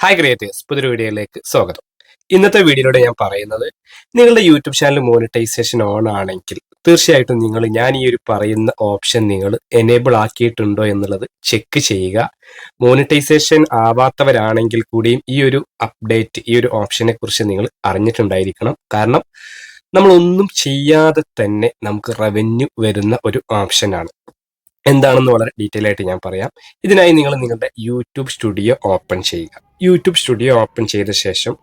Hi creators, പുതിയൊരു വീഡിയോയിലേക്ക് സ്വാഗതം. ഇന്നത്തെ വീഡിയോയിലൂടെ ഞാൻ പറയുന്നത്, നിങ്ങളുടെ യൂട്യൂബ് ചാനൽ മോണിറ്റൈസേഷൻ ഓൺ ആണെങ്കിൽ തീർച്ചയായിട്ടും ഞാൻ ഈ ഒരു പറയുന്ന ഓപ്ഷൻ നിങ്ങൾ എനേബിൾ ആക്കിയിട്ടുണ്ടോ എന്നുള്ളത് ചെക്ക് ചെയ്യുക. മോണിറ്റൈസേഷൻ ആവാത്തവരാണെങ്കിൽ കൂടിയും ഈ ഒരു അപ്ഡേറ്റ്, ഈ ഒരു ഓപ്ഷനെ കുറിച്ച് നിങ്ങൾ അറിഞ്ഞിട്ടുണ്ടായിരിക്കണം. കാരണം നമ്മളൊന്നും ചെയ്യാതെ തന്നെ നമുക്ക് റവന്യൂ വരുന്ന ഒരു ഓപ്ഷനാണ്. എന്താണെന്ന് വളരെ ഡീറ്റെയിൽ ആയിട്ട് ഞാൻ പറയാം. ഇതിനായി നിങ്ങൾ നിങ്ങളുടെ യൂട്യൂബ് സ്റ്റുഡിയോ ഓപ്പൺ ചെയ്യുക. യൂട്യൂബ് സ്റ്റുഡിയോ ഓപ്പൺ ചെയ്ത ശേഷം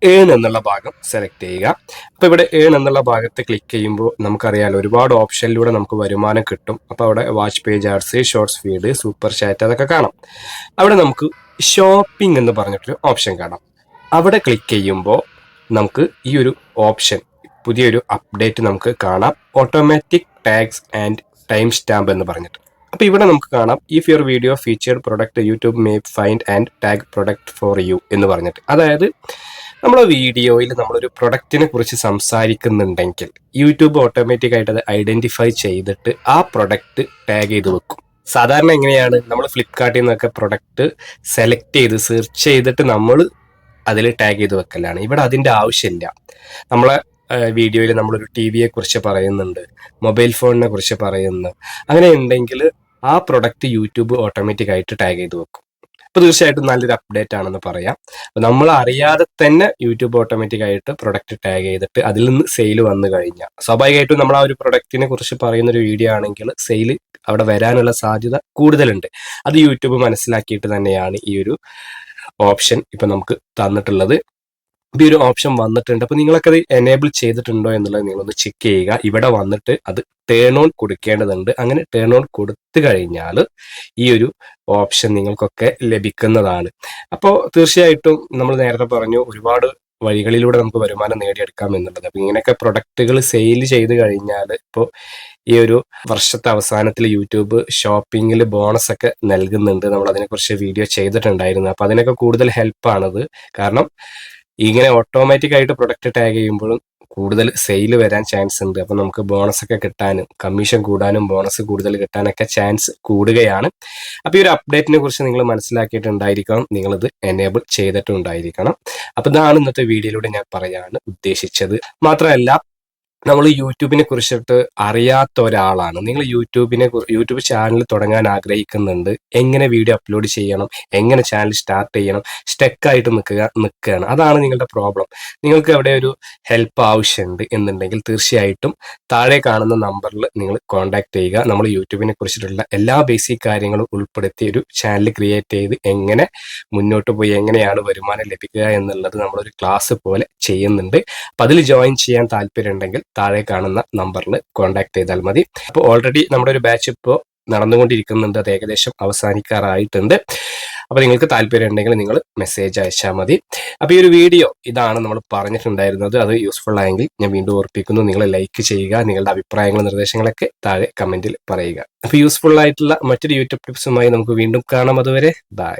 ഏൺ എന്നുള്ള ഭാഗം സെലക്ട് ചെയ്യുക. അപ്പോൾ ഇവിടെ ഏൺ എന്നുള്ള ഭാഗത്ത് ക്ലിക്ക് ചെയ്യുമ്പോൾ നമുക്കറിയാലോ, ഒരുപാട് ഓപ്ഷനിലൂടെ നമുക്ക് വരുമാനം കിട്ടും. അപ്പോൾ അവിടെ watch page ads, shorts feed, super chat അതൊക്കെ കാണാം. അവിടെ നമുക്ക് ഷോപ്പിംഗ് എന്ന് പറഞ്ഞിട്ടൊരു ഓപ്ഷൻ കാണാം. അവിടെ ക്ലിക്ക് ചെയ്യുമ്പോൾ നമുക്ക് ഈ ഒരു ഓപ്ഷൻ, പുതിയൊരു അപ്ഡേറ്റ് നമുക്ക് കാണാം. Automatic tags and time stamp എന്ന് പറഞ്ഞിട്ട്. അപ്പോൾ ഇവിടെ നമുക്ക് കാണാം, if your video featured product YouTube may find and tag product for you എന്ന് പറഞ്ഞിട്ട്. അതായത് നമ്മളെ വീഡിയോയിൽ നമ്മളൊരു പ്രൊഡക്റ്റിനെ കുറിച്ച് സംസാരിക്കുന്നുണ്ടെങ്കിൽ യൂട്യൂബ് ഓട്ടോമാറ്റിക് ആയിട്ട് അത് ഐഡന്റിഫൈ ചെയ്തിട്ട് ആ പ്രൊഡക്റ്റ് ടാഗ് ചെയ്ത് വെക്കും. സാധാരണ എങ്ങനെയാണ്, നമ്മൾ ഫ്ലിപ്കാർട്ടിൽ നിന്നൊക്കെ പ്രൊഡക്റ്റ് സെലക്ട് ചെയ്ത് സെർച്ച് ചെയ്തിട്ട് നമ്മൾ അതിൽ ടാഗ് ചെയ്ത് വെക്കലാണ്. ഇവിടെ അതിൻ്റെ ആവശ്യമില്ല. നമ്മളെ വീഡിയോയിൽ നമ്മളൊരു ടി വിയെ കുറിച്ച് പറയുന്നുണ്ട്, മൊബൈൽ ഫോണിനെ കുറിച്ച് പറയുന്നു, അങ്ങനെ ഉണ്ടെങ്കിൽ ആ പ്രൊഡക്റ്റ് യൂട്യൂബ് ഓട്ടോമാറ്റിക് ആയിട്ട് ടാഗ് ചെയ്ത് വെക്കും. അപ്പോൾ തീർച്ചയായിട്ടും നല്ലൊരു അപ്ഡേറ്റ് ആണെന്ന് പറയാം. അപ്പോൾ നമ്മൾ അറിയാതെ തന്നെ യൂട്യൂബ് ഓട്ടോമാറ്റിക് ആയിട്ട് പ്രൊഡക്റ്റ് ടാഗ് ചെയ്തിട്ട് അതിൽ നിന്ന് സെയിൽ വന്നു കഴിഞ്ഞാൽ സ്വാഭാവികമായിട്ടും നമ്മൾ ആ ഒരു പ്രൊഡക്റ്റിനെ കുറിച്ച് പറയുന്ന ഒരു വീഡിയോ ആണെങ്കിൽ സെയിൽ അവിടെ വരാനുള്ള സാധ്യത കൂടുതലുണ്ട്. അത് യൂട്യൂബ് മനസ്സിലാക്കിയിട്ട് തന്നെയാണ് ഈ ഒരു ഓപ്ഷൻ ഇപ്പം നമുക്ക് തന്നിട്ടുള്ളത്. ഈ ഒരു ഓപ്ഷൻ വന്നിട്ടുണ്ട്. അപ്പോൾ നിങ്ങളൊക്കെ അത് എനേബിൾ ചെയ്തിട്ടുണ്ടോ എന്നുള്ളത് നിങ്ങളൊന്ന് ചെക്ക് ചെയ്യുക. ഇവിടെ വന്നിട്ട് അത് ടേൺ ഓൺ കൊടുക്കേണ്ടതുണ്ട്. അങ്ങനെ ടേൺ ഓൺ കൊടുത്തു കഴിഞ്ഞാൽ ഈ ഒരു ഓപ്ഷൻ നിങ്ങൾക്കൊക്കെ ലഭിക്കുന്നതാണ്. അപ്പോൾ തീർച്ചയായിട്ടും നമ്മൾ നേരത്തെ പറഞ്ഞു, ഒരുപാട് വഴികളിലൂടെ നമുക്ക് വരുമാനം നേടിയെടുക്കാം എന്നുള്ളത്. അപ്പോൾ ഇങ്ങനെയൊക്കെ പ്രൊഡക്റ്റുകൾ സെയിൽ ചെയ്ത് കഴിഞ്ഞാൽ, ഇപ്പോൾ ഈ ഒരു വർഷത്തെ അവസാനത്തിൽ യൂട്യൂബ് ഷോപ്പിങ്ങിൽ ബോണസ് ഒക്കെ നൽകുന്നുണ്ട്. നമ്മൾ അതിനെക്കുറിച്ച് വീഡിയോ ചെയ്തിട്ടുണ്ടായിരുന്നു. അപ്പോൾ അതിനൊക്കെ കൂടുതൽ ഹെൽപ്പാണത്. കാരണം ഇങ്ങനെ ഓട്ടോമാറ്റിക് ആയിട്ട് പ്രൊഡക്റ്റ് ടാഗ് ചെയ്യുമ്പോഴും കൂടുതൽ സെയിൽ വരാൻ ചാൻസ് ഉണ്ട്. അപ്പം നമുക്ക് ബോണസ് ഒക്കെ കിട്ടാനും കമ്മീഷൻ കൂടാനും ബോണസ് കൂടുതൽ കിട്ടാനൊക്കെ ചാൻസ് കൂടുകയാണ്. അപ്പോൾ ഈ ഒരു അപ്ഡേറ്റിനെ കുറിച്ച് നിങ്ങൾ മനസ്സിലാക്കിയിട്ടുണ്ടായിരിക്കണം, നിങ്ങളിത് എനേബിൾ ചെയ്തിട്ടുണ്ടായിരിക്കണം. അപ്പോൾ ഇതാണ് ഇന്നത്തെ വീഡിയോയിലൂടെ ഞാൻ പറയാൻ ഉദ്ദേശിച്ചത്. മാത്രമല്ല, നമ്മൾ യൂട്യൂബിനെ കുറിച്ചിട്ട് അറിയാത്ത ഒരാളാണ്, നിങ്ങൾ യൂട്യൂബ് ചാനൽ തുടങ്ങാൻ ആഗ്രഹിക്കുന്നുണ്ട്, എങ്ങനെ വീഡിയോ അപ്ലോഡ് ചെയ്യണം, എങ്ങനെ ചാനൽ സ്റ്റാർട്ട് ചെയ്യണം, സ്റ്റക്കായിട്ട് നിൽക്കുകയാണ്. അതാണ് നിങ്ങളുടെ പ്രോബ്ലം. നിങ്ങൾക്ക് അവിടെ ഒരു ഹെൽപ്പ് ആവശ്യമുണ്ട് എന്നുണ്ടെങ്കിൽ തീർച്ചയായിട്ടും താഴെ കാണുന്ന നമ്പറിൽ നിങ്ങൾ കോൺടാക്ട് ചെയ്യുക. നമ്മൾ യൂട്യൂബിനെ കുറിച്ചിട്ടുള്ള എല്ലാ ബേസിക് കാര്യങ്ങളും ഉൾപ്പെടുത്തി ഒരു ചാനൽ ക്രിയേറ്റ് ചെയ്ത് എങ്ങനെ മുന്നോട്ട് പോയി എങ്ങനെയാണ് വരുമാനം ലഭിക്കുക എന്നുള്ളത് നമ്മളൊരു ക്ലാസ് പോലെ ചെയ്യുന്നുണ്ട്. അപ്പം അതിൽ ജോയിൻ ചെയ്യാൻ താല്പര്യം ഉണ്ടെങ്കിൽ താഴെ കാണുന്ന നമ്പറിൽ കോൺടാക്ട് ചെയ്താൽ മതി. അപ്പോൾ ഓൾറെഡി നമ്മുടെ ഒരു ബാച്ച് ഇപ്പോൾ നടന്നുകൊണ്ടിരിക്കുന്നുണ്ട്, അത് ഏകദേശം അവസാനിക്കാറായിട്ടുണ്ട്. അപ്പോൾ നിങ്ങൾക്ക് താല്പര്യം ഉണ്ടെങ്കിൽ നിങ്ങൾ മെസ്സേജ് അയച്ചാൽ മതി. അപ്പോൾ ഈ ഒരു വീഡിയോ ഇതാണ് നമ്മൾ പറഞ്ഞിട്ടുണ്ടായിരുന്നത്. അത് യൂസ്ഫുൾ ആയെങ്കിൽ ഞാൻ വീണ്ടും ഓർപ്പിക്കുന്നു, നിങ്ങൾ ലൈക്ക് ചെയ്യുക. നിങ്ങളുടെ അഭിപ്രായങ്ങളും നിർദ്ദേശങ്ങളൊക്കെ താഴെ കമൻറ്റിൽ പറയുക. അപ്പോൾ യൂസ്ഫുൾ ആയിട്ടുള്ള മറ്റൊരു യൂട്യൂബ് ടിപ്സുമായി നമുക്ക് വീണ്ടും കാണാം. അതുവരെ ബൈ.